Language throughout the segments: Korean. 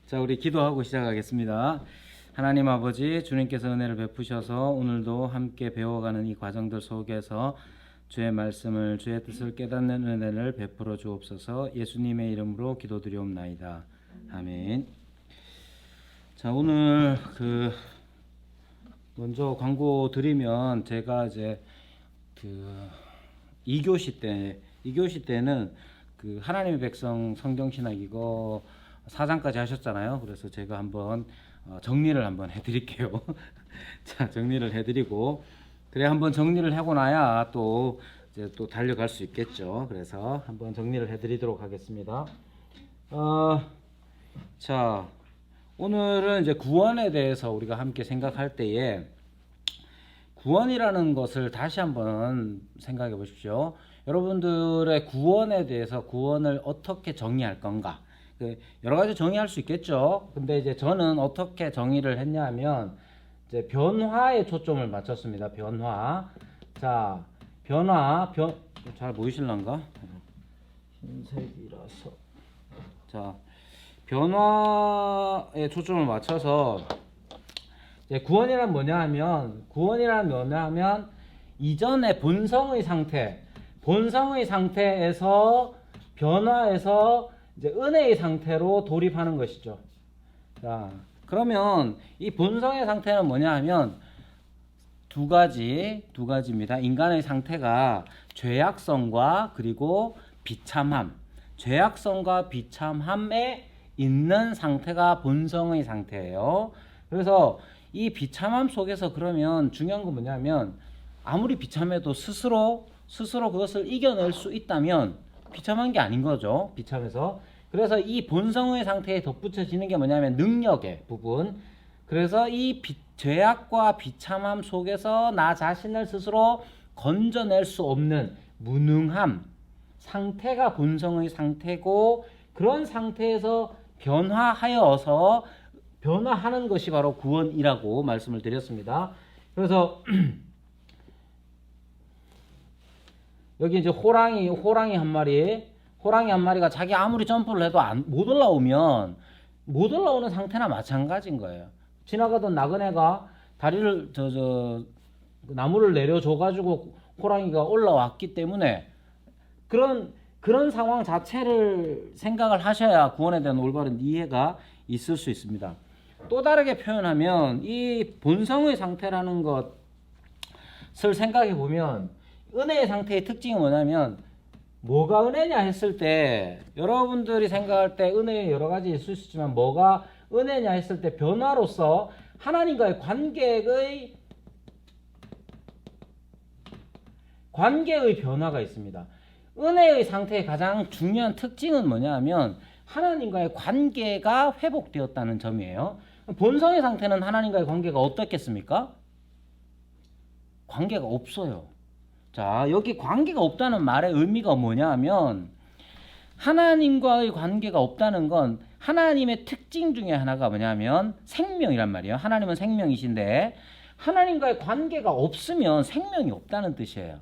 자, 우리 기도하고 시작하겠습니다. 하나님 아버지, 주님께서 은혜를 베푸셔서 오늘도 함께 배워가는 이 과정들 속에서 주의 말씀을, 주의 뜻을 깨닫는 은혜를 베풀어 주옵소서. 예수님의 이름으로 기도드리옵나이다. 아멘. 자, 오늘 먼저 광고 드리면 제가 이제 2교시 때는 하나님의 백성 성경신학 이거 4장까지 하셨잖아요. 그래서 제가 한번 정리를 한번 해드릴게요. 자, 정리를 해드리고 그래 한번 정리를 하고 나야 또 이제 또 달려갈 수 있겠죠. 그래서 한번 정리를 해드리도록 하겠습니다. 자, 오늘은 이제 구원에 대해서 우리가 함께 생각할 때에 구원이라는 것을 다시 한번 생각해 보십시오. 여러분들의 구원에 대해서 구원을 어떻게 정의할 건가? 여러 가지 정의할 수 있겠죠. 근데 이제 저는 어떻게 정의를 했냐 하면 이제 변화에 초점을 맞췄습니다. 변화. 자, 잘 보이실란가? 흰색이라서. 자, 변화에 초점을 맞춰서 이제 구원이란 뭐냐 하면 이전의 본성의 상태에서 변화해서 이제 은혜의 상태로 돌입하는 것이죠. 자, 그러면 이 본성의 상태는 뭐냐 하면 두 가지입니다. 인간의 상태가 죄악성과 그리고 비참함. 죄악성과 비참함에 있는 상태가 본성의 상태예요. 그래서 이 비참함 속에서 그러면 중요한 건 뭐냐면 아무리 비참해도 스스로 그것을 이겨낼 수 있다면 비참한 게 아닌 거죠. 비참해서. 그래서 이 본성의 상태에 덧붙여지는 게 뭐냐면 능력의 부분. 그래서 이 죄악과 비참함 속에서 나 자신을 스스로 건져낼 수 없는 무능함 상태가 본성의 상태고, 그런 상태에서 변화하는 것이 바로 구원이라고 말씀을 드렸습니다. 그래서 여기 이제 호랑이 한 마리가 자기 아무리 점프를 해도 못 올라오는 상태나 마찬가지인 거예요. 지나가던 나그네가 다리를 나무를 내려줘 가지고 호랑이가 올라왔기 때문에 그런 상황 자체를 생각을 하셔야 구원에 대한 올바른 이해가 있을 수 있습니다. 또 다르게 표현하면 이 본성의 상태라는 것을 생각해 보면 은혜의 상태의 특징이 뭐냐면 뭐가 은혜냐 했을 때 여러분들이 생각할 때 은혜에 여러 가지 있을 수 있지만 뭐가 은혜냐 했을 때 변화로서 하나님과의 관계의 변화가 있습니다. 은혜의 상태의 가장 중요한 특징은 뭐냐 하면 하나님과의 관계가 회복되었다는 점이에요. 본성의 상태는 하나님과의 관계가 어떻겠습니까? 관계가 없어요. 자, 여기 관계가 없다는 말의 의미가 뭐냐 하면 하나님과의 관계가 없다는 건 하나님의 특징 중에 하나가 뭐냐면 생명이란 말이에요. 하나님은 생명이신데 하나님과의 관계가 없으면 생명이 없다는 뜻이에요.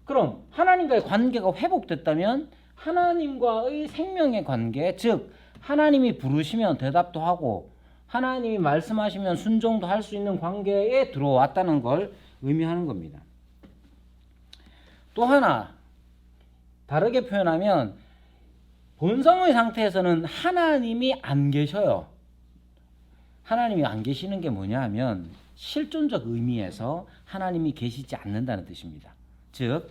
그럼 하나님과의 관계가 회복됐다면 하나님과의 생명의 관계, 즉 하나님이 부르시면 대답도 하고 하나님이 말씀하시면 순종도 할 수 있는 관계에 들어왔다는 걸 의미하는 겁니다. 또 하나 다르게 표현하면 본성의 상태에서는 하나님이 안 계셔요. 하나님이 안 계시는 게 뭐냐 하면 실존적 의미에서 하나님이 계시지 않는다는 뜻입니다. 즉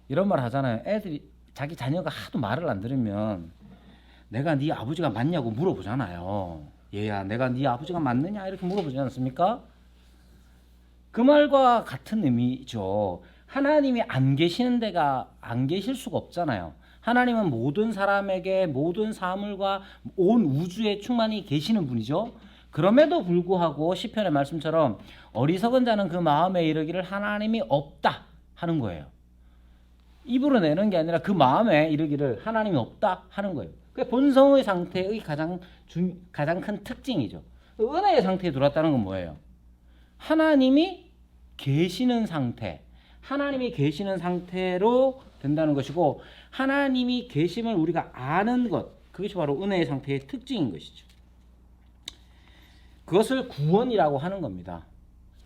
이런 말 하잖아요. 애들이 자기 자녀가 하도 말을 안 들으면 내가 네 아버지가 맞냐고 물어보잖아요. 얘야 내가 네 아버지가 맞느냐 이렇게 물어보지 않습니까? 그 말과 같은 의미죠. 하나님이 안 계시는 데가 안 계실 수가 없잖아요. 하나님은 모든 사람에게 모든 사물과 온 우주에 충만히 계시는 분이죠. 그럼에도 불구하고 시편의 말씀처럼 어리석은 자는 그 마음에 이르기를 하나님이 없다 하는 거예요. 입으로 내는 게 아니라 그 마음에 이르기를 하나님이 없다 하는 거예요. 그게 본성의 상태의 가장 큰 특징이죠. 은혜의 상태에 들어왔다는 건 뭐예요? 하나님이 계시는 상태로 된다는 것이고, 하나님이 계심을 우리가 아는 것, 그것이 바로 은혜의 상태의 특징인 것이죠. 그것을 구원이라고 하는 겁니다.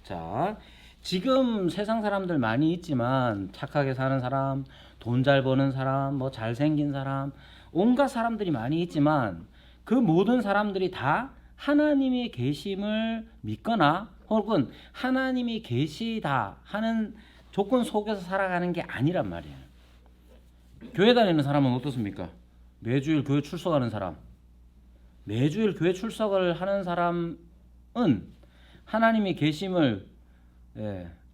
자, 지금 세상 사람들 많이 있지만 착하게 사는 사람, 돈 잘 버는 사람, 뭐 잘생긴 사람, 온갖 사람들이 많이 있지만 그 모든 사람들이 다 하나님의 계심을 믿거나 혹은 하나님이 계시다 하는 조건 속에서 살아가는 게 아니란 말이에요. 교회 다니는 사람은 어떻습니까? 매주일 교회 출석하는 사람, 매주일 교회 출석을 하는 사람은 하나님의 계심을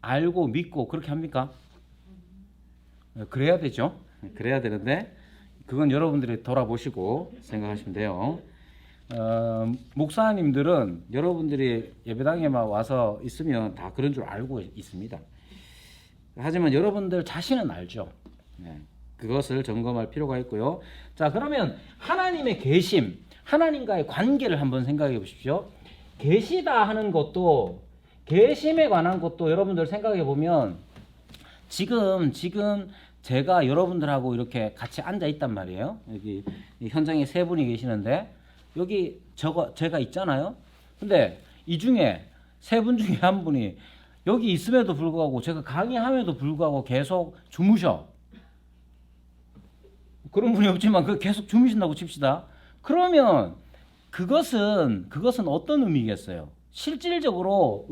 알고 믿고 그렇게 합니까? 그래야 되죠. 그래야 되는데 그건 여러분들이 돌아보시고 생각하시면 돼요. 목사님들은 여러분들이 예배당에만 와서 있으면 다 그런 줄 알고 있습니다. 하지만 여러분들 자신은 알죠. 그것을 점검할 필요가 있고요. 자, 그러면 하나님의 계심, 하나님과의 관계를 한번 생각해 보십시오. 계시다 하는 것도, 계심에 관한 것도 여러분들 생각해 보면 지금 제가 여러분들하고 이렇게 같이 앉아 있단 말이에요. 여기 현장에 세 분이 계시는데 여기 제가 있잖아요. 근데 이 중에 세 분 중에 한 분이 여기 있음에도 불구하고 제가 강의함에도 불구하고 계속 주무셔. 그런 분이 없지만 그 계속 주무신다고 칩시다. 그러면 그것은 어떤 의미겠어요? 실질적으로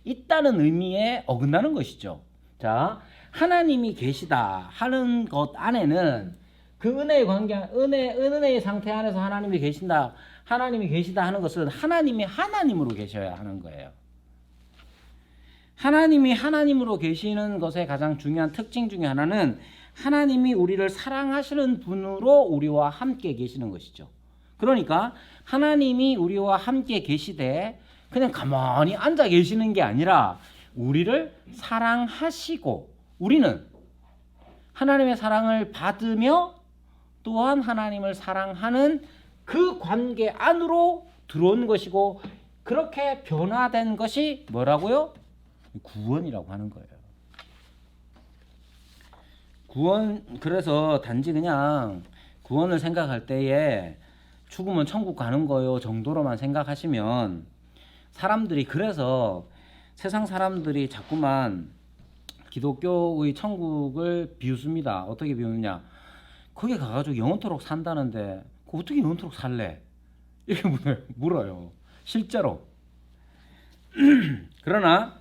있다는 의미에 어긋나는 것이죠. 자, 하나님이 계시다 하는 것 안에는 그 은혜의 관계, 은혜의 상태 안에서 하나님이 계신다, 하나님이 계시다 하는 것은 하나님이 하나님으로 계셔야 하는 거예요. 하나님이 하나님으로 계시는 것의 가장 중요한 특징 중에 하나는 하나님이 우리를 사랑하시는 분으로 우리와 함께 계시는 것이죠. 그러니까 하나님이 우리와 함께 계시되 그냥 가만히 앉아 계시는 게 아니라 우리를 사랑하시고 우리는 하나님의 사랑을 받으며 또한 하나님을 사랑하는 그 관계 안으로 들어온 것이고 그렇게 변화된 것이 뭐라고요? 구원이라고 하는 거예요. 구원, 그래서 단지 그냥 구원을 생각할 때에 죽으면 천국 가는 거요 정도로만 생각하시면 사람들이, 그래서 세상 사람들이 자꾸만 기독교의 천국을 비웃습니다. 어떻게 비웃느냐? 거기 가가지고 영원토록 산다는데 어떻게 영원토록 살래? 이렇게 물어요. 실제로. 그러나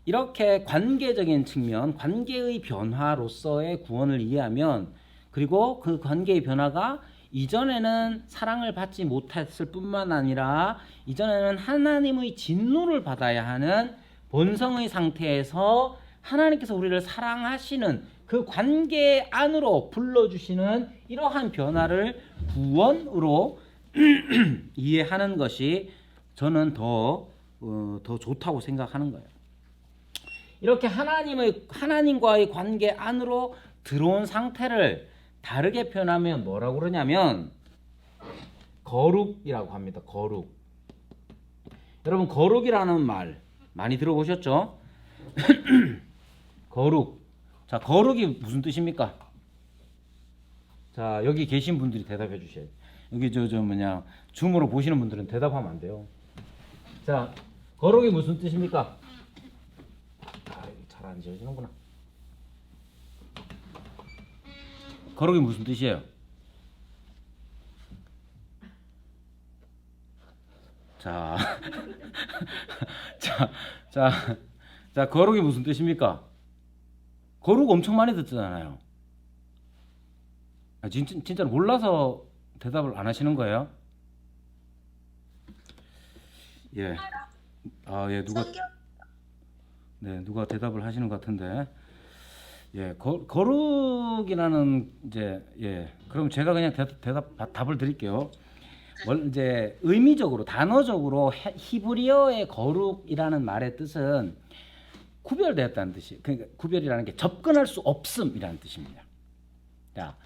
이렇게 관계적인 측면, 관계의 변화로서의 구원을 이해하면, 그리고 그 관계의 변화가 이전에는 사랑을 받지 못했을 뿐만 아니라 이전에는 하나님의 진노를 받아야 하는 본성의 상태에서 하나님께서 우리를 사랑하시는 그 관계 안으로 불러주시는 이러한 변화를 구원으로 이해하는 것이 저는 더 좋다고 생각하는 거예요. 이렇게 하나님과의 관계 안으로 들어온 상태를 다르게 표현하면 뭐라고 그러냐면 거룩이라고 합니다. 거룩. 여러분, 거룩이라는 말 많이 들어보셨죠? 거룩. 자, 거룩이 무슨 뜻입니까? 자, 여기 계신 분들이 대답해 주셔야 돼요. 여기 줌으로 보시는 분들은 대답하면 안 돼요. 자, 거룩이 무슨 뜻입니까? 잘 안 지어지는구나. 거룩이 무슨 뜻이에요? 자, 자, 거룩이 무슨 뜻입니까? 거룩 엄청 많이 듣잖아요. 진짜로 몰라서 대답을 안 하시는 거예요? 예. 예, 누가 대답을 하시는 것 같은데. 예, 거룩이라는 그럼 제가 그냥 답을 드릴게요. 이제 의미적으로, 단어적으로 히브리어의 거룩이라는 말의 뜻은 구별되었다는 뜻이, 그러니까 구별이라는 게 접근할 수 없음이라는 뜻입니다. 자,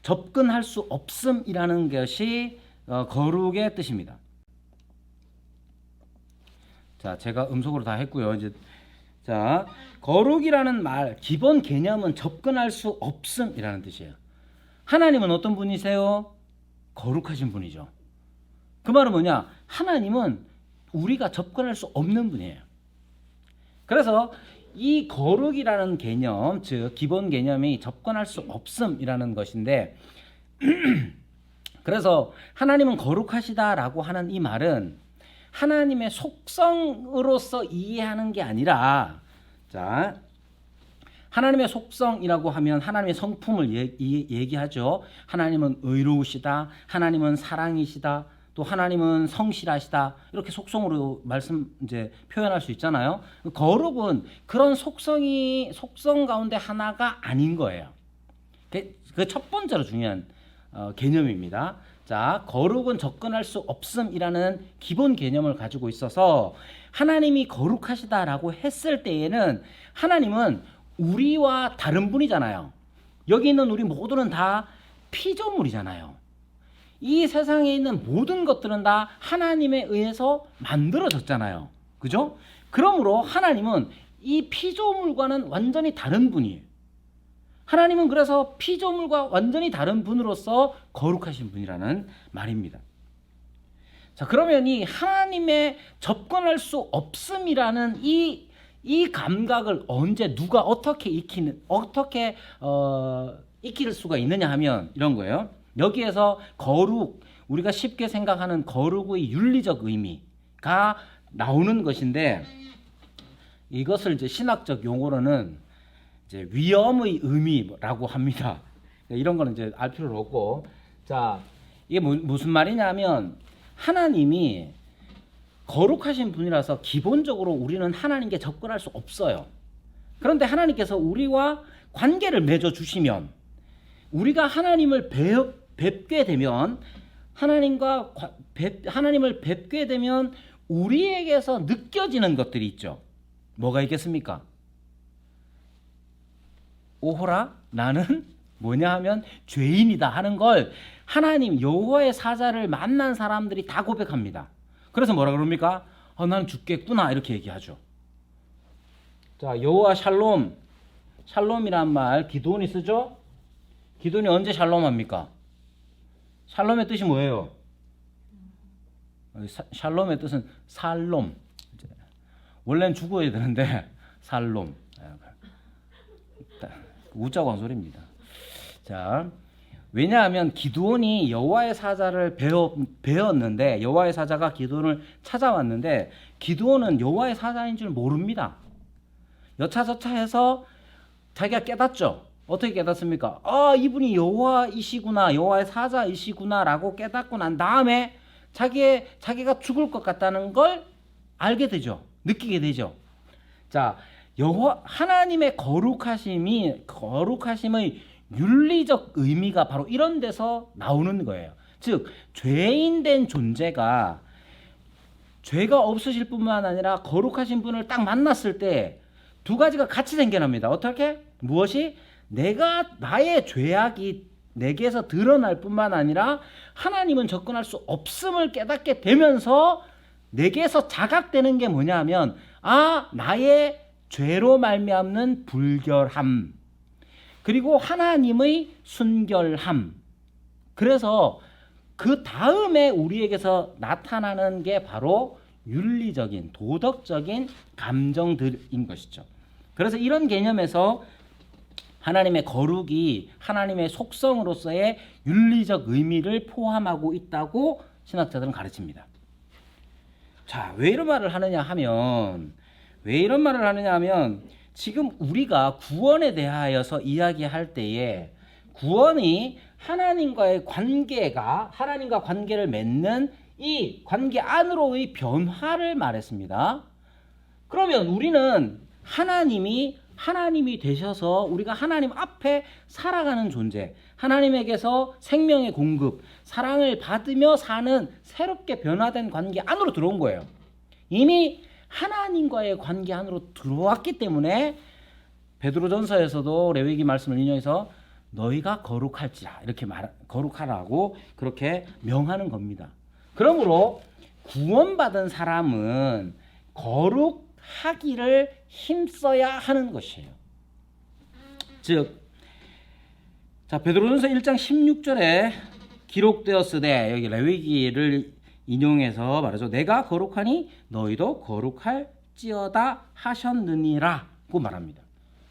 접근할 수 없음이라는 것이 거룩의 뜻입니다. 자, 제가 음속으로 다 했고요. 이제 자, 거룩이라는 말 기본 개념은 접근할 수 없음이라는 뜻이에요. 하나님은 어떤 분이세요? 거룩하신 분이죠. 그 말은 뭐냐? 하나님은 우리가 접근할 수 없는 분이에요. 그래서 이 거룩이라는 개념, 즉 기본 개념이 접근할 수 없음이라는 것인데, 그래서 하나님은 거룩하시다라고 하는 이 말은 하나님의 속성으로서 이해하는 게 아니라, 자, 하나님의 속성이라고 하면 하나님의 성품을 얘기하죠. 하나님은 의로우시다, 하나님은 사랑이시다, 또 하나님은 성실하시다, 이렇게 속성으로 이제 표현할 수 있잖아요. 거룩은 그런 속성 가운데 하나가 아닌 거예요. 그 첫 번째로 중요한 개념입니다. 자, 거룩은 접근할 수 없음이라는 기본 개념을 가지고 있어서 하나님이 거룩하시다라고 했을 때에는 하나님은 우리와 다른 분이잖아요. 여기 있는 우리 모두는 다 피조물이잖아요. 이 세상에 있는 모든 것들은 다 하나님에 의해서 만들어졌잖아요. 그죠? 그러므로 하나님은 이 피조물과는 완전히 다른 분이에요. 하나님은 그래서 피조물과 완전히 다른 분으로서 거룩하신 분이라는 말입니다. 자, 그러면 이 하나님의 접근할 수 없음이라는 이 감각을 언제 누가 어떻게 익힐 수가 있느냐 하면 이런 거예요. 여기에서 거룩, 우리가 쉽게 생각하는 거룩의 윤리적 의미가 나오는 것인데, 이것을 이제 신학적 용어로는 이제 위엄의 의미라고 합니다. 이런 거는 이제 알 필요는 없고, 자, 이게 무슨 말이냐면 하나님이 거룩하신 분이라서 기본적으로 우리는 하나님께 접근할 수 없어요. 그런데 하나님께서 우리와 관계를 맺어 주시면, 우리가 하나님을 뵙게 되면, 하나님을 뵙게 되면 우리에게서 느껴지는 것들이 있죠. 뭐가 있겠습니까? 오호라, 나는 뭐냐 하면 죄인이다 하는 걸 하나님 여호와의 사자를 만난 사람들이 다 고백합니다. 그래서 뭐라 그럽니까? 나는 죽겠구나, 이렇게 얘기하죠. 자, 여호와 샬롬, 샬롬이란 말 기도원이 쓰죠. 기도원이 언제 샬롬합니까? 샬롬의 뜻이 뭐예요? 샬롬의 뜻은 살롬. 원래는 죽어야 되는데 살롬. 웃자고 한 소리입니다. 자, 왜냐하면 기드온이 여호와의 사자를 배웠는데, 여호와의 사자가 기드온을 찾아왔는데 기드온은 여호와의 사자인 줄 모릅니다. 여차저차 해서 자기가 깨닫죠. 어떻게 깨닫습니까? 이분이 여호와이시구나, 여호와의 사자이시구나 라고 깨닫고 난 다음에 자기가 죽을 것 같다는 걸 알게 되죠. 느끼게 되죠. 자, 하나님의 거룩하심의 윤리적 의미가 바로 이런 데서 나오는 거예요. 즉, 죄인된 존재가 죄가 없으실 뿐만 아니라 거룩하신 분을 딱 만났을 때 두 가지가 같이 생겨납니다. 어떻게? 무엇이? 나의 죄악이 내게서 드러날 뿐만 아니라 하나님은 접근할 수 없음을 깨닫게 되면서 내게서 자각되는 게 뭐냐 하면, 나의 죄로 말미암는 불결함, 그리고 하나님의 순결함. 그래서 그 다음에 우리에게서 나타나는 게 바로 윤리적인, 도덕적인 감정들인 것이죠. 그래서 이런 개념에서 하나님의 거룩이 하나님의 속성으로서의 윤리적 의미를 포함하고 있다고 신학자들은 가르칩니다. 자, 왜 이런 말을 하느냐 하면 지금 우리가 구원에 대하여서 이야기할 때에 구원이 하나님과 관계를 맺는 이 관계 안으로의 변화를 말했습니다. 그러면 우리는 하나님이 되셔서 우리가 하나님 앞에 살아가는 존재, 하나님에게서 생명의 공급, 사랑을 받으며 사는 새롭게 변화된 관계 안으로 들어온 거예요. 이미 하나님과의 관계 안으로 들어왔기 때문에 베드로전서에서도 레위기 말씀을 인용해서 너희가 거룩할지라, 이렇게 거룩하라고 그렇게 명하는 겁니다. 그러므로 구원받은 사람은 거룩하기를 힘써야 하는 것이에요. 즉, 자, 베드로전서 1장 16절에 기록되었으되, 여기 레위기를 인용해서 말하죠. 내가 거룩하니 너희도 거룩할지어다 하셨느니라고 말합니다.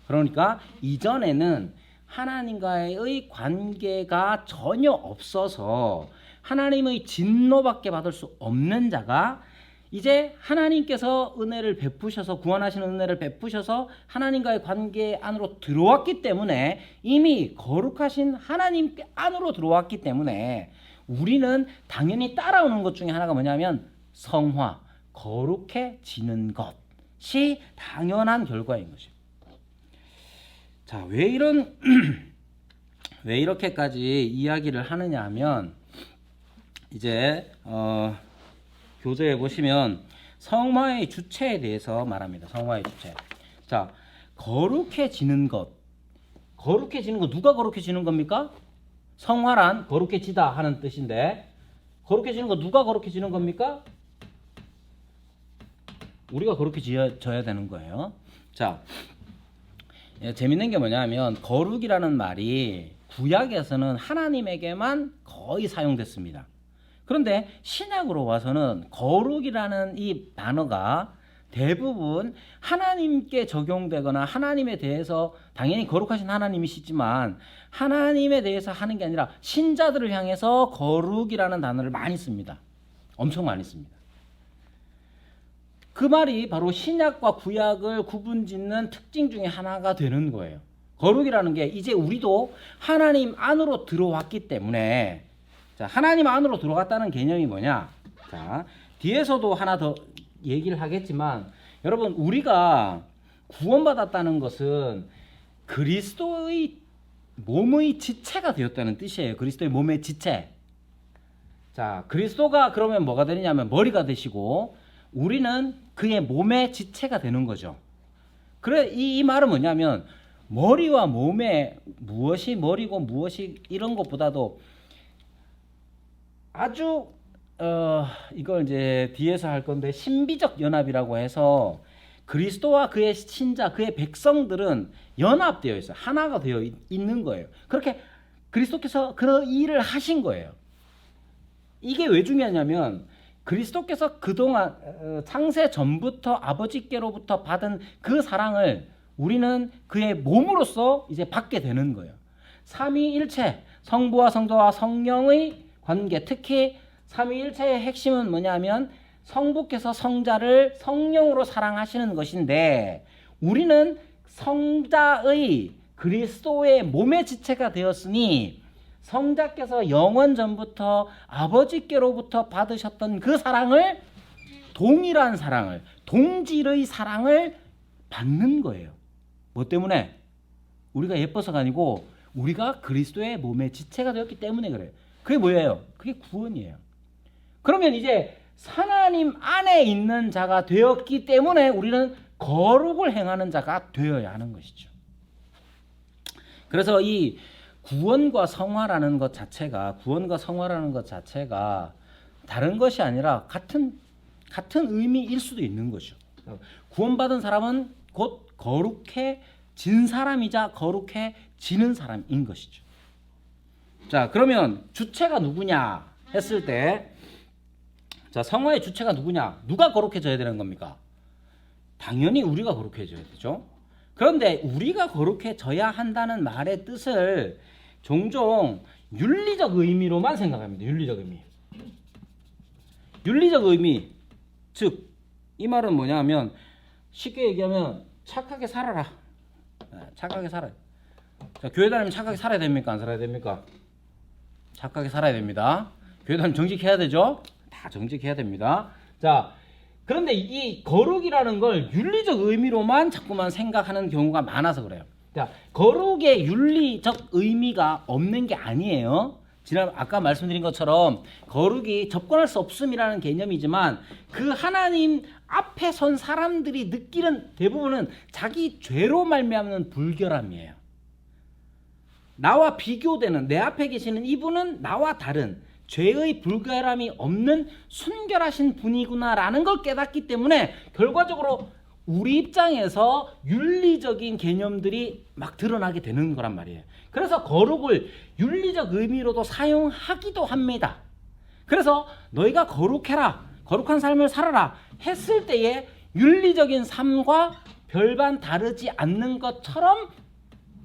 그러니까 이전에는 하나님과의 관계가 전혀 없어서 하나님의 진노밖에 받을 수 없는 자가 이제 하나님께서 은혜를 베푸셔서, 구원하시는 은혜를 베푸셔서 하나님과의 관계 안으로 들어왔기 때문에, 이미 거룩하신 하나님 안으로 들어왔기 때문에 우리는 당연히 따라오는 것 중에 하나가 뭐냐면 성화, 거룩해지는 것이 당연한 결과인 것입니다. 자, 왜 이렇게까지 이야기를 하느냐 하면, 이제 교재에 보시면 성화의 주체에 대해서 말합니다. 성화의 주체. 자, 거룩해지는 것. 거룩해지는 것, 누가 거룩해지는 겁니까? 성화란 거룩해지다 하는 뜻인데, 거룩해지는 것 누가 거룩해지는 겁니까? 우리가 거룩해져야 되는 거예요. 자, 재밌는 게 뭐냐면 거룩이라는 말이 구약에서는 하나님에게만 거의 사용됐습니다. 그런데 신약으로 와서는 거룩이라는 이 단어가 대부분 하나님께 적용되거나, 하나님에 대해서 당연히 거룩하신 하나님이시지만 하나님에 대해서 하는 게 아니라 신자들을 향해서 거룩이라는 단어를 많이 씁니다. 엄청 많이 씁니다. 그 말이 바로 신약과 구약을 구분짓는 특징 중에 하나가 되는 거예요. 거룩이라는 게 이제 우리도 하나님 안으로 들어왔기 때문에, 자, 하나님 안으로 들어갔다는 개념이 뭐냐? 자, 뒤에서도 하나 더 얘기를 하겠지만, 여러분, 우리가 구원받았다는 것은 그리스도의 몸의 지체가 되었다는 뜻이에요. 그리스도의 몸의 지체. 자, 그리스도가 그러면 뭐가 되느냐면 머리가 되시고, 우리는 그의 몸의 지체가 되는 거죠. 그래, 이 말은 뭐냐면 머리와 몸에 무엇이 머리고 무엇이 이런 것보다도 아주 이걸 이제 뒤에서 할 건데, 신비적 연합이라고 해서 그리스도와 그의 신자, 그의 백성들은 연합되어 있어요. 하나가 되어 있는 거예요. 그렇게 그리스도께서 그런 일을 하신 거예요. 이게 왜 중요하냐면, 그리스도께서 그동안 창세 전부터 아버지께로부터 받은 그 사랑을 우리는 그의 몸으로서 이제 받게 되는 거예요. 삼위일체, 성부와 성자와 성령의 관계, 특히 삼위일체의 핵심은 뭐냐면 성부께서 성자를 성령으로 사랑하시는 것인데, 우리는 성자의 그리스도의 몸의 지체가 되었으니 성자께서 영원 전부터 아버지께로부터 받으셨던 그 사랑을, 동일한 사랑을, 동질의 사랑을 받는 거예요. 뭐 때문에? 우리가 예뻐서가 아니고 우리가 그리스도의 몸의 지체가 되었기 때문에 그래요. 그게 뭐예요? 그게 구원이에요. 그러면 이제 하나님 안에 있는 자가 되었기 때문에 우리는 거룩을 행하는 자가 되어야 하는 것이죠. 그래서 이 구원과 성화라는 것 자체가 다른 것이 아니라 같은 의미일 수도 있는 거죠. 구원받은 사람은 곧 거룩해진 사람이자 거룩해지는 사람인 것이죠. 자, 그러면 주체가 누구냐 했을 때, 자, 성화의 주체가 누구냐? 누가 거룩해져야 되는 겁니까? 당연히 우리가 거룩해져야 되죠. 그런데 우리가 거룩해져야 한다는 말의 뜻을 종종 윤리적 의미로만 생각합니다. 윤리적 의미. 즉, 이 말은 뭐냐면 쉽게 얘기하면 착하게 살아라. 착하게 살아요. 자, 교회 다니면 착하게 살아야 됩니까? 안 살아야 됩니까? 착하게 살아야 됩니다. 교회 다니면 정직해야 되죠? 다 정직해야 됩니다. 자, 그런데 이 거룩이라는 걸 윤리적 의미로만 자꾸만 생각하는 경우가 많아서 그래요. 자, 거룩의 윤리적 의미가 없는 게 아니에요. 아까 말씀드린 것처럼 거룩이 접근할 수 없음이라는 개념이지만, 그 하나님 앞에 선 사람들이 느끼는 대부분은 자기 죄로 말미암는 불결함이에요. 나와 비교되는, 내 앞에 계시는 이분은 나와 다른 죄의 불결함이 없는 순결하신 분이구나라는 걸 깨닫기 때문에 결과적으로 우리 입장에서 윤리적인 개념들이 막 드러나게 되는 거란 말이에요. 그래서 거룩을 윤리적 의미로도 사용하기도 합니다. 그래서 너희가 거룩해라, 거룩한 삶을 살아라 했을 때에 윤리적인 삶과 별반 다르지 않는 것처럼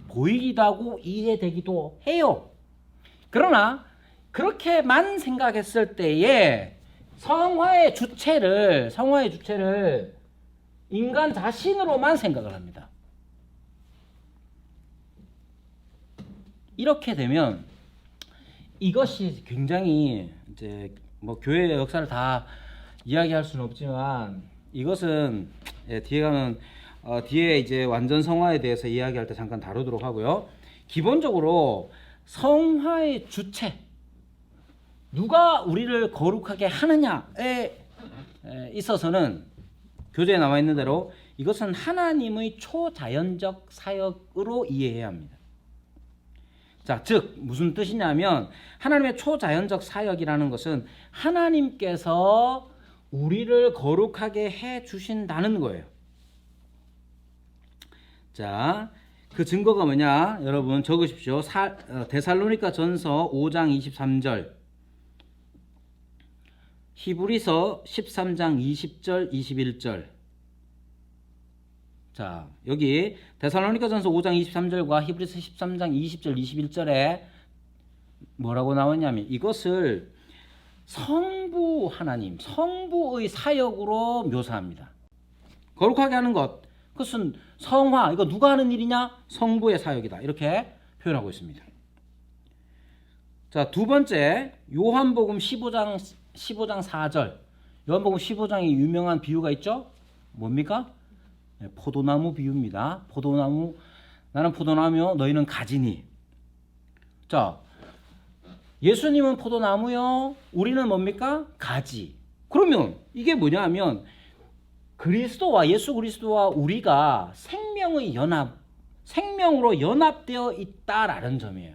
보이기도 하고 이해되기도 해요. 그러나 그렇게만 생각했을 때에 성화의 주체를 인간 자신으로만 생각을 합니다. 이렇게 되면 이것이 굉장히 이제 뭐 교회의 역사를 다 이야기할 수는 없지만 이것은 뒤에 가면 뒤에 이제 완전 성화에 대해서 이야기할 때 잠깐 다루도록 하고요. 기본적으로 성화의 주체, 누가 우리를 거룩하게 하느냐에 있어서는 교재에 나와 있는 대로 이것은 하나님의 초자연적 사역으로 이해해야 합니다. 자, 즉 무슨 뜻이냐면 하나님의 초자연적 사역이라는 것은 하나님께서 우리를 거룩하게 해 주신다는 거예요. 자, 그 증거가 뭐냐? 여러분 적으십시오. 데살로니가 전서 5장 23절, 히브리서 13장 20절 21절. 자, 여기 데살로니가 전서 5장 23절과 히브리서 13장 20절 21절에 뭐라고 나오냐면 이것을 성부 하나님, 성부의 사역으로 묘사합니다. 거룩하게 하는 것, 그것은 성화, 이거 누가 하는 일이냐? 성부의 사역이다. 이렇게 표현하고 있습니다. 자, 두 번째, 요한복음 15장 4절. 요한복음 15장에 유명한 비유가 있죠? 뭡니까? 포도나무 비유입니다. 포도나무, 나는 포도나무요, 너희는 가지니. 자, 예수님은 포도나무요, 우리는 뭡니까? 가지. 그러면 이게 뭐냐 하면 그리스도와, 예수 그리스도와 우리가 생명의 연합, 생명으로 연합되어 있다라는 점이에요.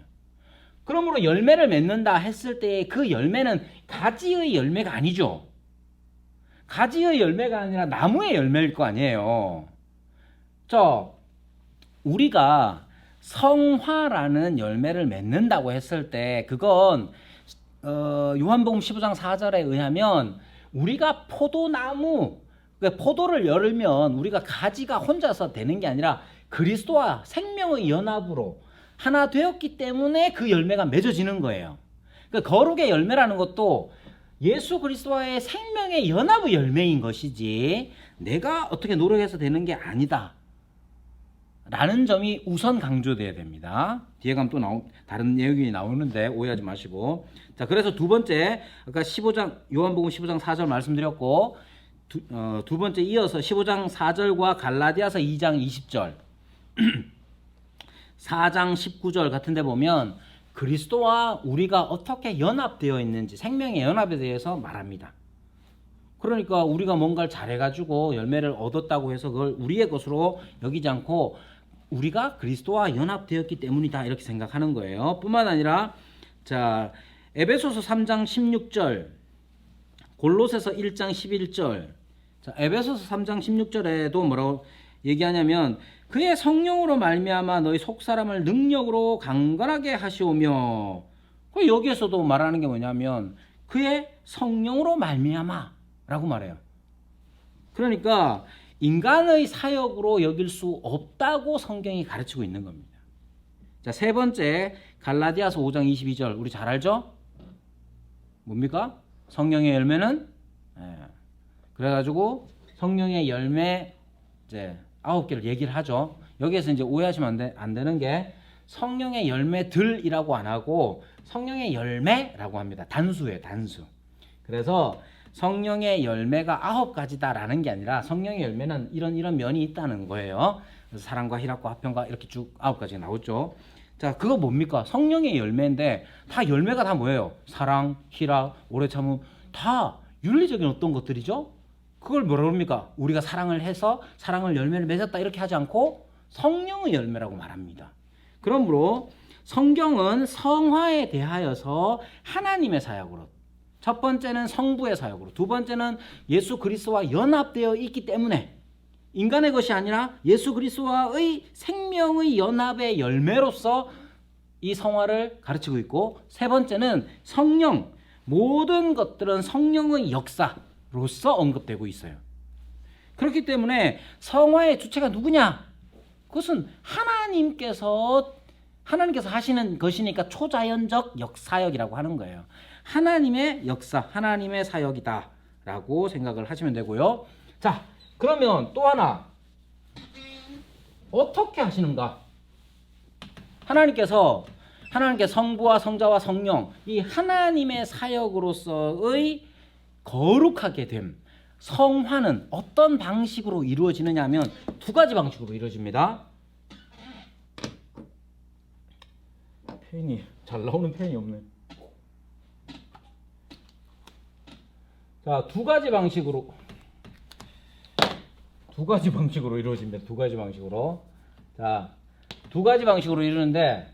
그러므로 열매를 맺는다 했을 때 그 열매는 가지의 열매가 아니죠. 가지의 열매가 아니라 나무의 열매일 거 아니에요. 자, 우리가 성화라는 열매를 맺는다고 했을 때 그건 요한복음 15장 4절에 의하면 우리가 포도나무, 그러니까 포도를 열면 우리가 가지가 혼자서 되는 게 아니라 그리스도와 생명의 연합으로 하나 되었기 때문에 그 열매가 맺어지는 거예요. 그러니까 거룩의 열매라는 것도 예수 그리스도와의 생명의 연합의 열매인 것이지 내가 어떻게 노력해서 되는 게 아니다 라는 점이 우선 강조돼야 됩니다. 뒤에 가면 또 다른 내용이 나오는데 오해하지 마시고. 자, 그래서 두 번째, 아까 15장 요한복음 15장 4절 말씀드렸고 두 번째 이어서 15장 4절과 갈라디아서 2장 20절 4장 19절 같은 데 보면 그리스도와 우리가 어떻게 연합되어 있는지, 생명의 연합에 대해서 말합니다. 그러니까 우리가 뭔가를 잘해가지고 열매를 얻었다고 해서 그걸 우리의 것으로 여기지 않고 우리가 그리스도와 연합되었기 때문이다 이렇게 생각하는 거예요. 뿐만 아니라 자, 에베소서 3장 16절, 골로새서 1장 11절. 자, 에베소서 3장 16절에도 뭐라고 얘기하냐면 그의 성령으로 말미암아 너희 속사람을 능력으로 강건하게 하시오며, 여기에서도 말하는 게 뭐냐면 그의 성령으로 말미암아 라고 말해요. 그러니까 인간의 사역으로 여길 수 없다고 성경이 가르치고 있는 겁니다. 자, 세 번째, 갈라디아서 5장 22절 우리 잘 알죠? 뭡니까? 성령의 열매는 그래가지고 성령의 열매 이제 9개를 얘기를 하죠. 여기에서 이제 오해하시면 안 되는 게 성령의 열매들이라고 안 하고 성령의 열매라고 합니다. 단수예요, 단수. 그래서 성령의 열매가 9가지다라는 게 아니라 성령의 열매는 이런 면이 있다는 거예요. 그래서 사랑과 희락과 화평과 이렇게 쭉 9가지가 나오죠. 자, 그거 뭡니까? 성령의 열매인데 다 열매가 다 뭐예요? 사랑, 희락, 오래 참음, 다 윤리적인 어떤 것들이죠? 그걸 뭐라고 합니까? 우리가 사랑을 해서 사랑을 열매를 맺었다 이렇게 하지 않고 성령의 열매라고 말합니다. 그러므로 성경은 성화에 대하여서 하나님의 사역으로, 첫 번째는 성부의 사역으로, 두 번째는 예수 그리스도와 연합되어 있기 때문에 인간의 것이 아니라 예수 그리스도와의 생명의 연합의 열매로서 이 성화를 가르치고 있고, 세 번째는 성령, 모든 것들은 성령의 역사로서 언급되고 있어요. 그렇기 때문에 성화의 주체가 누구냐? 그것은 하나님께서 하시는 것이니까 초자연적 역사역이라고 하는 거예요. 하나님의 역사, 하나님의 사역이다 라고 생각을 하시면 되고요. 자, 그러면 또 하나, 어떻게 하시는가? 하나님께서 성부와 성자와 성령, 이 하나님의 사역으로서의 거룩하게 됨, 성화는 어떤 방식으로 이루어지느냐 하면 두 가지 방식으로 이루어집니다. 펜이 잘 나오는 펜이 없네. 자, 두 가지 방식으로 이루어집니다. 두 가지 방식으로. 자, 두 가지 방식으로 이루는데,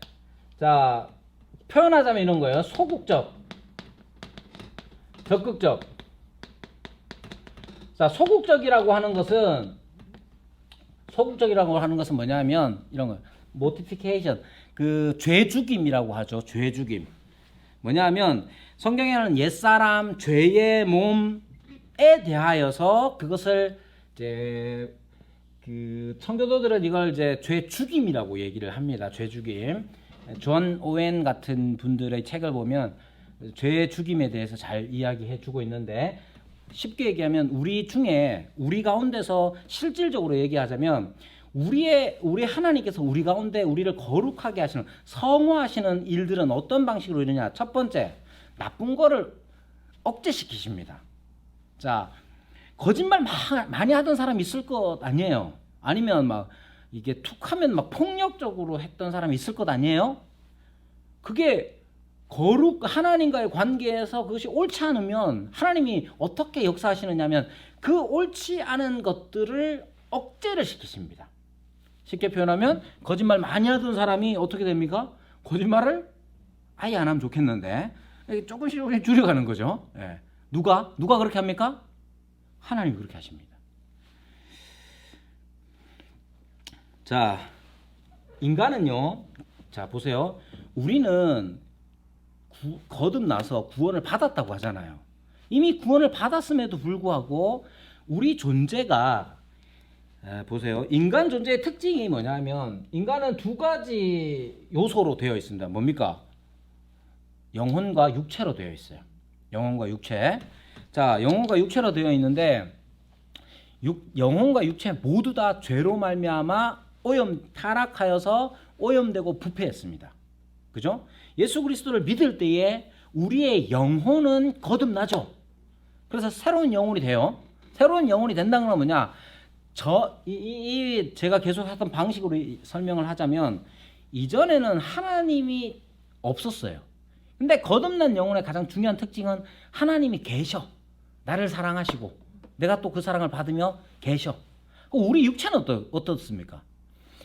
자, 표현하자면 이런 거예요. 소극적, 적극적. 자, 소극적이라고 하는 것은 뭐냐면 이런 거예요. 모티피케이션, 그 죄죽임이라고 하죠. 죄죽임. 뭐냐면 성경에는 옛사람 죄의 몸에 대하여서 그것을 이제 그 청교도들은 이걸 이제 죄죽임이라고 얘기를 합니다. 죄죽임. 존 오웬 같은 분들의 책을 보면 죄의 죽임에 대해서 잘 이야기해 주고 있는데, 쉽게 얘기하면 우리 가운데서 실질적으로 얘기하자면 우리 하나님께서 우리 가운데 우리를 거룩하게 하시는, 성화하시는 일들은 어떤 방식으로 이루냐? 첫 번째, 나쁜 거를 억제시키십니다. 자, 거짓말 많이 하던 사람이 있을 것 아니에요. 아니면 막 이게 툭하면 막 폭력적으로 했던 사람이 있을 것 아니에요. 그게 하나님과의 관계에서 그것이 옳지 않으면 하나님이 어떻게 역사하시느냐면 그 옳지 않은 것들을 억제를 시키십니다. 쉽게 표현하면 거짓말 많이 하던 사람이 어떻게 됩니까? 거짓말을 아예 안 하면 좋겠는데 조금씩 줄여가는 거죠. 예. 누가 그렇게 합니까? 하나님이 그렇게 하십니다. 자, 인간은요, 자 보세요. 우리는 거듭나서 구원을 받았다고 하잖아요. 이미 구원을 받았음에도 불구하고 우리 존재가, 보세요. 인간 존재의 특징이 뭐냐면 인간은 두 가지 요소로 되어 있습니다. 뭡니까? 영혼과 육체로 되어 있어요. 영혼과 육체. 자, 영혼과 육체로 되어 있는데 영혼과 육체 모두 다 죄로 말미암아 타락하여서 오염되고 부패했습니다. 그죠? 예수 그리스도를 믿을 때에 우리의 영혼은 거듭나죠. 그래서 새로운 영혼이 돼요. 새로운 영혼이 된다는 건 뭐냐? 제가 계속 하던 방식으로 설명을 하자면, 이전에는 하나님이 없었어요. 근데 거듭난 영혼의 가장 중요한 특징은 하나님이 계셔. 나를 사랑하시고 내가 또 그 사랑을 받으며 계셔. 우리 육체는 어떻습니까?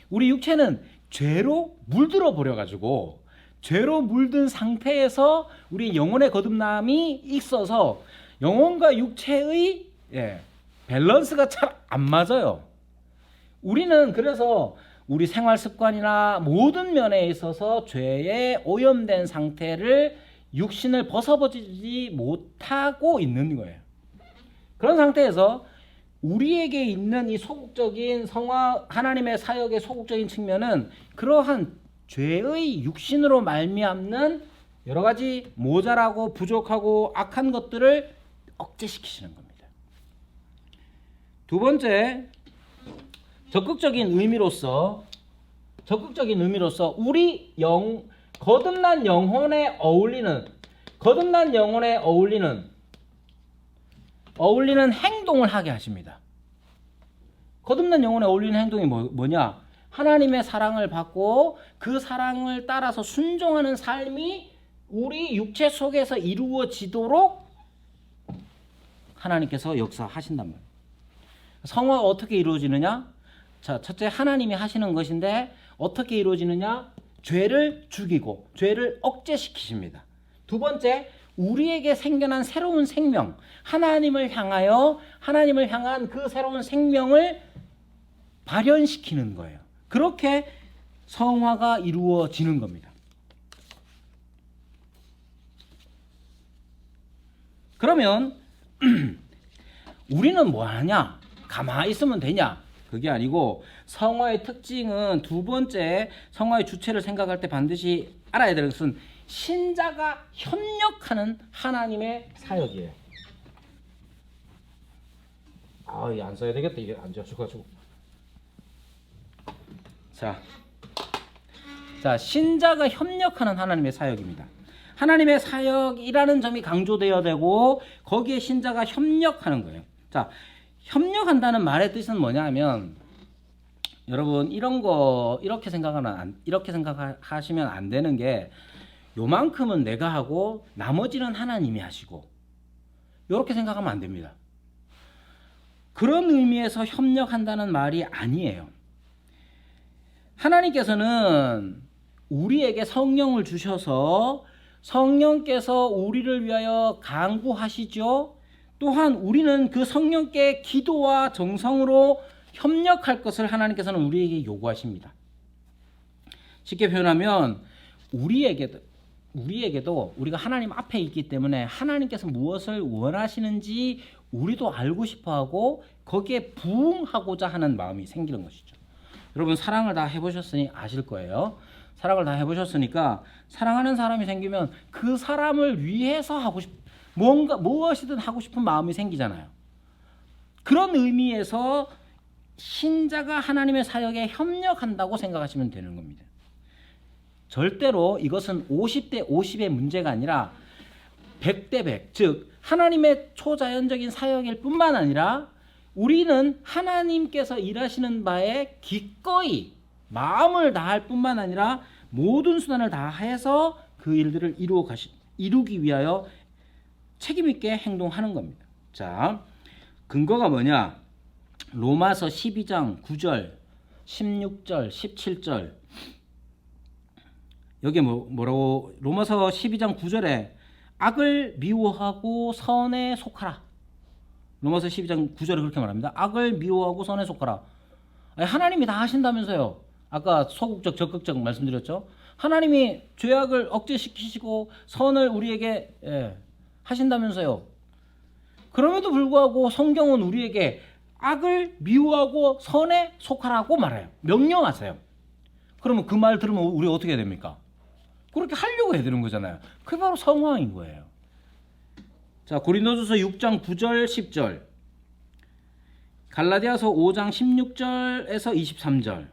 우리 육체는 죄로 물들어 버려가지고, 죄로 물든 상태에서 우리 영혼의 거듭남이 있어서 영혼과 육체의 밸런스가 잘 안 맞아요. 우리는 그래서 우리 생활 습관이나 모든 면에 있어서 죄에 오염된 상태를 육신을 벗어버리지 못하고 있는 거예요. 그런 상태에서 우리에게 있는 이 소극적인 하나님의 사역의 소극적인 측면은 그러한 죄의 육신으로 말미암는 여러 가지 모자라고 부족하고 악한 것들을 억제시키시는 겁니다. 두 번째, 적극적인 의미로서 우리 거듭난 영혼에 어울리는 행동을 하게 하십니다. 거듭난 영혼에 어울리는 행동이 뭐냐? 하나님의 사랑을 받고 그 사랑을 따라서 순종하는 삶이 우리 육체 속에서 이루어지도록 하나님께서 역사하신단 말이에요. 성화가 어떻게 이루어지느냐? 자, 첫째, 하나님이 하시는 것인데 어떻게 이루어지느냐? 죄를 죽이고 죄를 억제시키십니다. 두 번째, 우리에게 생겨난 새로운 생명, 하나님을 향한 그 새로운 생명을 발현시키는 거예요. 그렇게 성화가 이루어지는 겁니다. 그러면 우리는 뭐 하냐? 가만히 있으면 되냐? 그게 아니고 성화의 특징은 두 번째 성화의 주체를 생각할 때 반드시 알아야 될 것은 신자가 협력하는 하나님의 사역이에요. 이게 안 써야 되겠다. 이게 안 져가지고. 자, 신자가 협력하는 하나님의 사역입니다. 하나님의 사역이라는 점이 강조되어야 되고 거기에 신자가 협력하는 거예요. 자, 협력한다는 말의 뜻은 뭐냐면 여러분 이런 거 이렇게 생각하시면 안 되는 게 요만큼은 내가 하고 나머지는 하나님이 하시고 이렇게 생각하면 안 됩니다. 그런 의미에서 협력한다는 말이 아니에요. 하나님께서는 우리에게 성령을 주셔서 성령께서 우리를 위하여 간구하시죠. 또한 우리는 그 성령께 기도와 정성으로 협력할 것을 하나님께서는 우리에게 요구하십니다. 쉽게 표현하면 우리에게도 우리가 하나님 앞에 있기 때문에 하나님께서 무엇을 원하시는지 우리도 알고 싶어하고 거기에 부응하고자 하는 마음이 생기는 것이죠. 여러분 사랑을 다 해보셨으니 아실 거예요. 사랑을 다 해보셨으니까 사랑하는 사람이 생기면 그 사람을 위해서 무엇이든 하고 싶은 마음이 생기잖아요. 그런 의미에서 신자가 하나님의 사역에 협력한다고 생각하시면 되는 겁니다. 절대로 이것은 50대 50의 문제가 아니라 100대 100, 즉 하나님의 초자연적인 사역일 뿐만 아니라 우리는 하나님께서 일하시는 바에 기꺼이 마음을 다할 뿐만 아니라 모든 수단을 다해서 그 일들을 이루기 위하여 책임있게 행동하는 겁니다. 자, 근거가 뭐냐? 로마서 12장 9절, 16절, 17절. 여기 뭐라고? 로마서 12장 9절에 악을 미워하고 선에 속하라. 로마서 12장 9절에 그렇게 말합니다. 악을 미워하고 선에 속하라. 하나님이 다 하신다면서요. 아까 소극적 적극적 말씀드렸죠. 하나님이 죄악을 억제시키시고 선을 우리에게 하신다면서요. 그럼에도 불구하고 성경은 우리에게 악을 미워하고 선에 속하라고 말해요. 명령하세요. 그러면 그 말 들으면 우리 어떻게 해야 됩니까? 그렇게 하려고 해야 되는 거잖아요. 그게 바로 성화인 거예요. 자, 고린도전서 6장 9절 10절, 갈라디아서 5장 16절에서 23절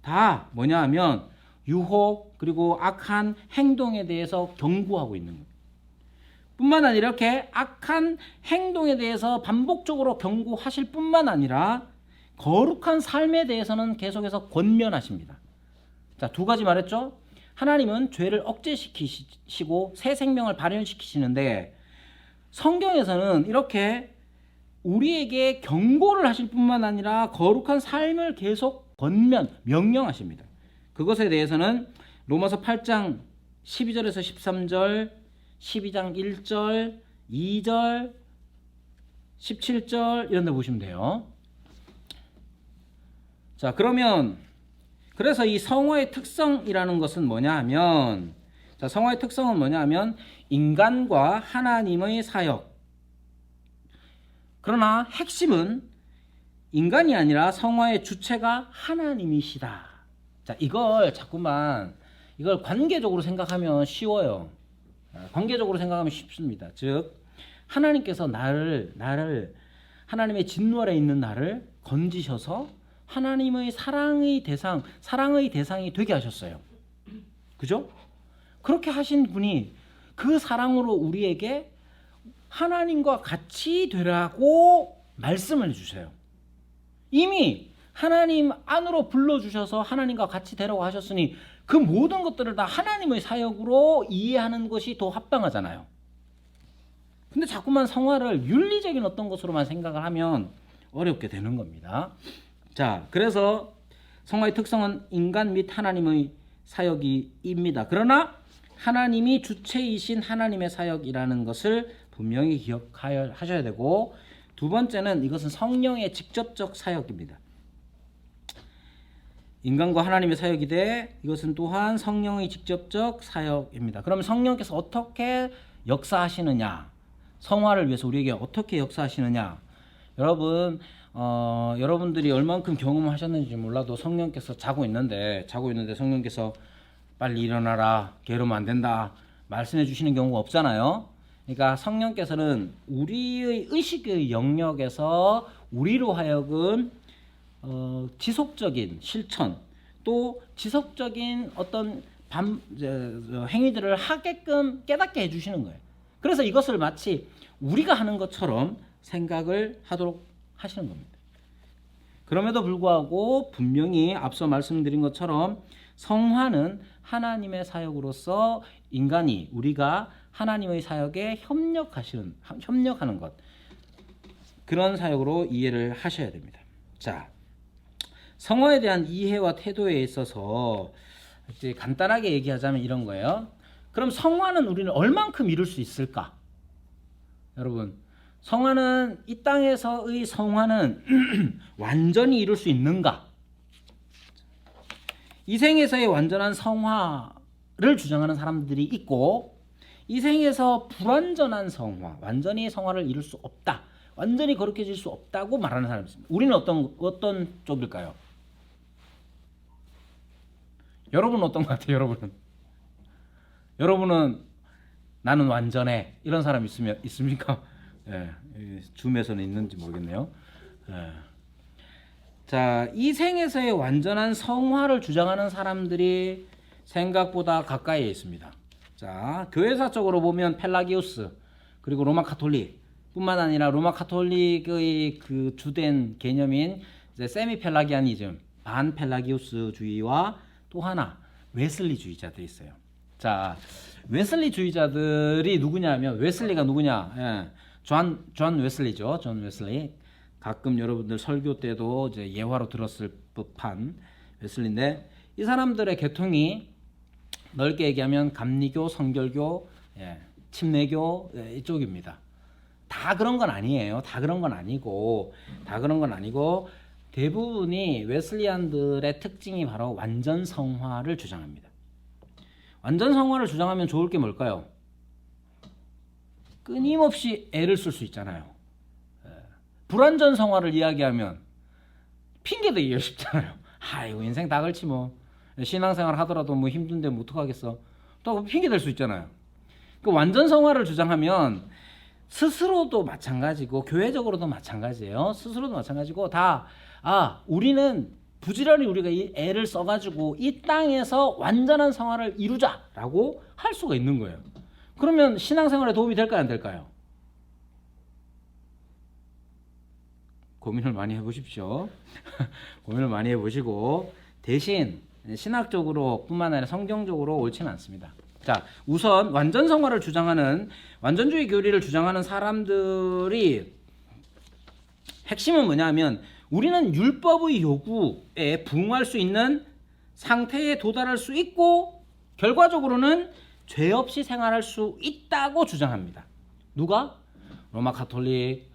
다 뭐냐 하면 유혹 그리고 악한 행동에 대해서 경고하고 있는 거예요. 뿐만 아니라 이렇게 악한 행동에 대해서 반복적으로 경고하실 뿐만 아니라 거룩한 삶에 대해서는 계속해서 권면하십니다. 자, 두 가지 말했죠. 하나님은 죄를 억제시키시고 새 생명을 발현시키시는데 성경에서는 이렇게 우리에게 경고를 하실 뿐만 아니라 거룩한 삶을 계속 명령하십니다. 그것에 대해서는 로마서 8장 12절에서 13절, 12장 1절, 2절, 17절 이런 데 보시면 돼요. 자, 그래서 이 성화의 특성이라는 것은 뭐냐 하면, 자, 성화의 특성은 뭐냐 하면 인간과 하나님의 사역. 그러나 핵심은 인간이 아니라 성화의 주체가 하나님이시다. 자, 이걸 관계적으로 생각하면 쉬워요. 관계적으로 생각하면 쉽습니다. 즉 하나님께서 나를 하나님의 진노 아래 있는 나를 건지셔서 하나님의 사랑의 대상이 되게 하셨어요. 그죠? 그렇게 하신 분이 그 사랑으로 우리에게 하나님과 같이 되라고 말씀을 해주세요. 이미 하나님 안으로 불러주셔서 하나님과 같이 되라고 하셨으니 그 모든 것들을 다 하나님의 사역으로 이해하는 것이 더 합당하잖아요. 근데 자꾸만 성화를 윤리적인 어떤 것으로만 생각을 하면 어렵게 되는 겁니다. 자, 그래서 성화의 특성은 인간 및 하나님의 사역입니다. 그러나 하나님이 주체이신 하나님의 사역이라는 것을 분명히 기억하셔야 되고, 두 번째는 이것은 성령의 직접적 사역입니다. 인간과 하나님의 사역이 돼 이것은 또한 성령의 직접적 사역입니다. 그럼 성령께서 어떻게 역사하시느냐? 성화를 위해서 우리에게 어떻게 역사하시느냐? 여러분 여러분들이 얼만큼 경험하셨는지 몰라도 성령께서 자고 있는데 성령께서 빨리 일어나라, 게으르면 안 된다 말씀해 주시는 경우가 없잖아요. 그러니까 성령께서는 우리의 의식의 영역에서 우리로 하여금 지속적인 실천 또 지속적인 어떤 행위들을 하게끔 깨닫게 해주시는 거예요. 그래서 이것을 마치 우리가 하는 것처럼 생각을 하도록 하시는 겁니다. 그럼에도 불구하고 분명히 앞서 말씀드린 것처럼 성화는 하나님의 사역으로서 인간이 우리가 하나님의 사역에 협력하는 것, 그런 사역으로 이해를 하셔야 됩니다. 자, 성화에 대한 이해와 태도에 있어서 이제 간단하게 얘기하자면 이런 거예요. 그럼 성화는 우리는 얼만큼 이룰 수 있을까? 여러분, 성화는 이 땅에서의 성화는 완전히 이룰 수 있는가? 이 생에서의 완전한 성화를 주장하는 사람들이 있고 이 생에서 불완전한 성화, 완전히 성화를 이룰 수 없다, 완전히 거룩해질 수 없다고 말하는 사람이 있습니다. 우리는 어떤 쪽일까요? 여러분은 어떤 것 같아요? 여러분은 나는 완전해 이런 사람 있습니까? 예, 줌에서는 있는지 모르겠네요. 예. 자, 이 생에서의 완전한 성화를 주장하는 사람들이 생각보다 가까이에 있습니다. 자, 교회사적으로 보면 펠라기우스 그리고 로마 카톨릭 뿐만 아니라 로마 카톨릭의 그 주된 개념인 이제 세미 펠라기아니즘, 반 펠라기우스주의와 또 하나 웨슬리주의자들이 있어요. 자, 웨슬리주의자들이 누구냐면 웨슬리가 누구냐? 예. 존 웨슬리죠. 존 웨슬리. 가끔 여러분들 설교 때도 이제 예화로 들었을 법한 웨슬리인데 이 사람들의 계통이 넓게 얘기하면 감리교, 성결교, 침례교 이쪽입니다. 다 그런 건 아니에요. 다 그런 건 아니고 대부분이 웨슬리안들의 특징이 바로 완전 성화를 주장합니다. 완전 성화를 주장하면 좋을 게 뭘까요? 끊임없이 애를 쓸 수 있잖아요. 불완전 성화를 이야기하면 핑계대기가 쉽잖아요. 아이고 인생 다 그렇지 뭐. 신앙생활 하더라도 뭐 힘든데 뭐 어떡하겠어. 또 핑계 댈 수 있잖아요. 그 완전 성화를 주장하면 스스로도 마찬가지고 교회적으로도 마찬가지예요. 스스로도 마찬가지고 우리는 부지런히 우리가 이 애를 써가지고 이 땅에서 완전한 성화를 이루자라고 할 수가 있는 거예요. 그러면 신앙생활에 도움이 될까요, 안 될까요? 고민을 많이 해보십시오. 고민을 많이 해보시고 대신 신학적으로 뿐만 아니라 성경적으로 옳지는 않습니다. 자, 우선 완전 성화를 주장하는 완전주의 교리를 주장하는 사람들이 핵심은 뭐냐면 우리는 율법의 요구에 부응할 수 있는 상태에 도달할 수 있고 결과적으로는 죄 없이 생활할 수 있다고 주장합니다. 누가? 로마 카톨릭,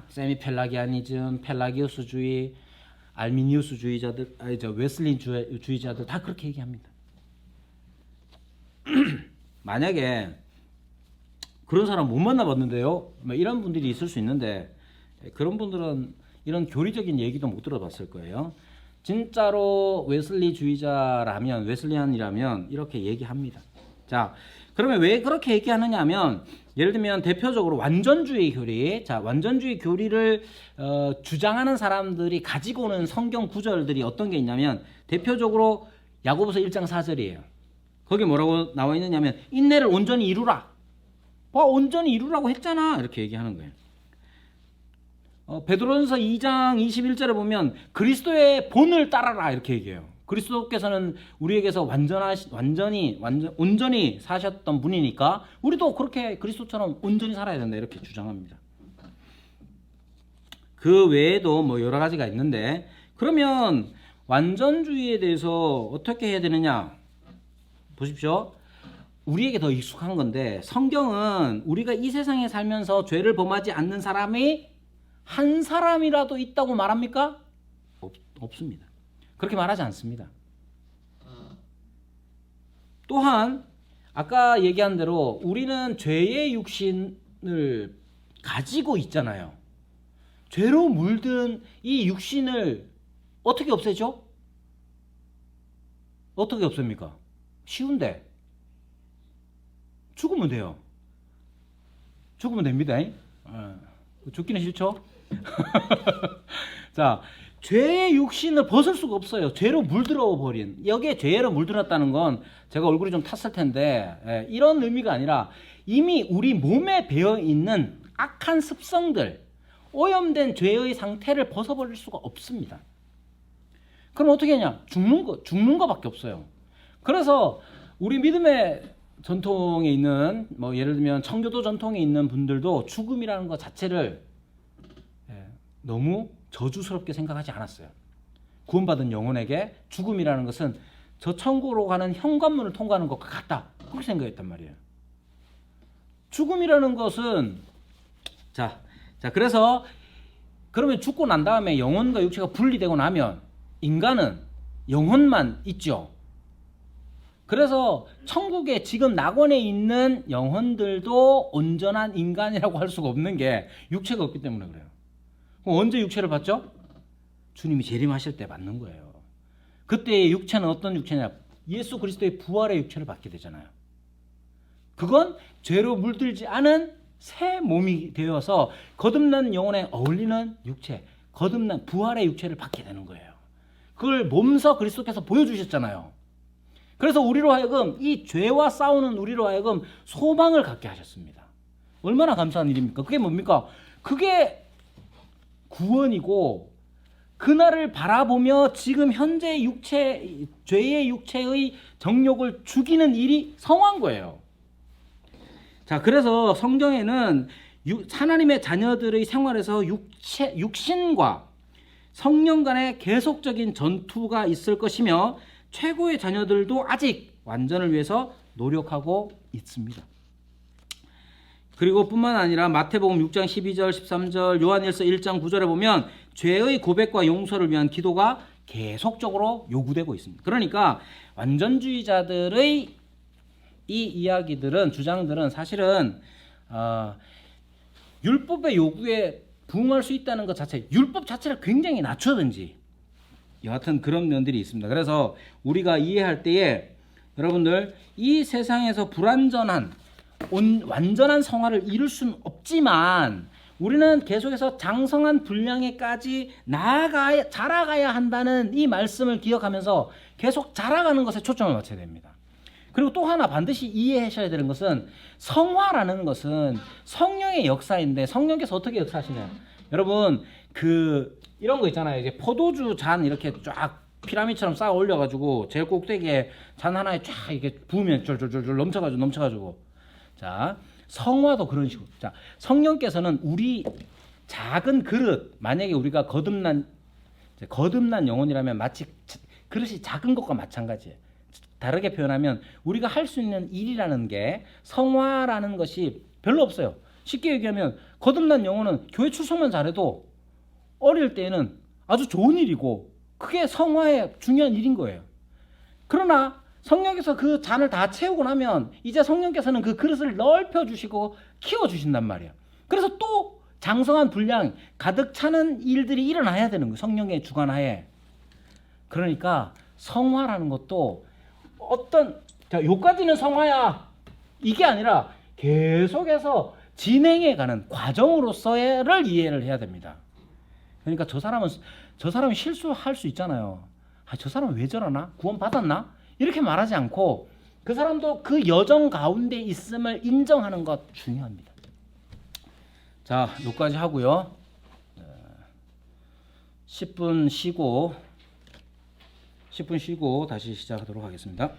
세미 펠라기아니즘, 펠라기우스주의, 알미니우스주의자들, 웨슬리주의자들 다 그렇게 얘기합니다. 만약에 그런 사람 못 만나봤는데요, 이런 분들이 있을 수 있는데 그런 분들은 이런 교리적인 얘기도 못 들어봤을 거예요. 진짜로 웨슬리안이라면 이렇게 얘기합니다. 자, 그러면 왜 그렇게 얘기하느냐 하면 예를 들면 대표적으로 완전주의 교리, 완전주의 교리를 주장하는 사람들이 가지고 오는 성경 구절들이 어떤 게 있냐면 대표적으로 야고보서 1장 4절이에요. 거기 뭐라고 나와 있느냐면 인내를 온전히 이루라. 온전히 이루라고 했잖아. 이렇게 얘기하는 거예요. 베드로전서 2장 21절에 보면 그리스도의 본을 따라라 이렇게 얘기해요. 그리스도께서는 우리에게서 온전히 사셨던 분이니까 우리도 그렇게 그리스도처럼 온전히 살아야 된다 이렇게 주장합니다. 그 외에도 뭐 여러 가지가 있는데 그러면 완전주의에 대해서 어떻게 해야 되느냐 보십시오. 우리에게 더 익숙한 건데 성경은 우리가 이 세상에 살면서 죄를 범하지 않는 사람이 한 사람이라도 있다고 말합니까? 없습니다. 그렇게 말하지 않습니다. 또한 아까 얘기한 대로 우리는 죄의 육신을 가지고 있잖아요. 죄로 물든 이 육신을 어떻게 없애죠? 어떻게 없앱니까? 쉬운데 죽으면 돼요. 죽으면 됩니다. 죽기는 싫죠? 자, 죄의 육신을 벗을 수가 없어요. 죄로 물들어 버린. 여기에 죄로 물들었다는 건 제가 얼굴이 좀 탔을 텐데 이런 의미가 아니라 이미 우리 몸에 배어 있는 악한 습성들, 오염된 죄의 상태를 벗어버릴 수가 없습니다. 그럼 어떻게 하냐? 죽는 거밖에 없어요. 그래서 우리 믿음의 전통에 있는 뭐 예를 들면 청교도 전통에 있는 분들도 죽음이라는 것 자체를 너무 저주스럽게 생각하지 않았어요. 구원받은 영혼에게 죽음이라는 것은 저 천국으로 가는 현관문을 통과하는 것과 같다. 그렇게 생각했단 말이에요. 죽음이라는 것은 자 그래서 그러면 죽고 난 다음에 영혼과 육체가 분리되고 나면 인간은 영혼만 있죠. 그래서 천국에 지금 낙원에 있는 영혼들도 온전한 인간이라고 할 수가 없는 게 육체가 없기 때문에 그래요. 그럼 언제 육체를 받죠? 주님이 재림하실 때 받는 거예요. 그때의 육체는 어떤 육체냐? 예수 그리스도의 부활의 육체를 받게 되잖아요. 그건 죄로 물들지 않은 새 몸이 되어서 거듭난 영혼에 어울리는 육체, 거듭난 부활의 육체를 받게 되는 거예요. 그걸 몸서 그리스도께서 보여주셨잖아요. 그래서 우리로 하여금 이 죄와 싸우는 우리로 하여금 소망을 갖게 하셨습니다. 얼마나 감사한 일입니까? 그게 뭡니까? 그게 구원이고 그날을 바라보며 지금 현재 죄의 육체의 정욕을 죽이는 일이 성화인 거예요. 자, 그래서 성경에는 하나님의 자녀들의 생활에서 육신과 성령 간의 계속적인 전투가 있을 것이며 최고의 자녀들도 아직 완전을 위해서 노력하고 있습니다. 그리고 뿐만 아니라 마태복음 6장 12절 13절 요한일서 1장 9절에 보면 죄의 고백과 용서를 위한 기도가 계속적으로 요구되고 있습니다. 그러니까 완전주의자들의 이 이야기들은 주장들은 사실은 율법의 요구에 부응할 수 있다는 것 자체, 율법 자체를 굉장히 낮추든지 여하튼 그런 면들이 있습니다. 그래서 우리가 이해할 때에 여러분들 이 세상에서 불완전한 완전한 성화를 이룰 수는 없지만 우리는 계속해서 장성한 분량에까지 자라가야 한다는 이 말씀을 기억하면서 계속 자라가는 것에 초점을 맞춰야 됩니다. 그리고 또 하나 반드시 이해하셔야 되는 것은 성화라는 것은 성령의 역사인데 성령께서 어떻게 역사하시냐? 여러분 이런 거 있잖아요. 이제 포도주 잔 이렇게 쫙 피라미드처럼 쌓아 올려가지고 제일 꼭대기에 잔 하나에 쫙 이렇게 부으면 쫄쫄쫄 넘쳐가지고 자 성화도 그런 식으로 자 성령께서는 우리 작은 그릇 만약에 우리가 거듭난 영혼이라면 마치 그릇이 작은 것과 마찬가지예요. 다르게 표현하면 우리가 할 수 있는 일이라는 게 성화라는 것이 별로 없어요. 쉽게 얘기하면 거듭난 영혼은 교회 출석만 잘해도 어릴 때에는 아주 좋은 일이고 그게 성화의 중요한 일인 거예요. 그러나 성령께서 그 잔을 다 채우고 나면 이제 성령께서는 그 그릇을 넓혀 주시고 키워 주신단 말이에요. 그래서 또 장성한 분량 가득 차는 일들이 일어나야 되는 거예요. 성령의 주관하에. 그러니까 성화라는 것도 요까지는 성화야 이게 아니라 계속해서 진행해가는 과정으로서를 이해를 해야 됩니다. 그러니까 저 사람은 실수할 수 있잖아요. 저 사람은 왜 저러나? 구원 받았나? 이렇게 말하지 않고 그 사람도 그 여정 가운데 있음을 인정하는 것 중요합니다. 자, 여기까지 하고요. 10분 쉬고 다시 시작하도록 하겠습니다.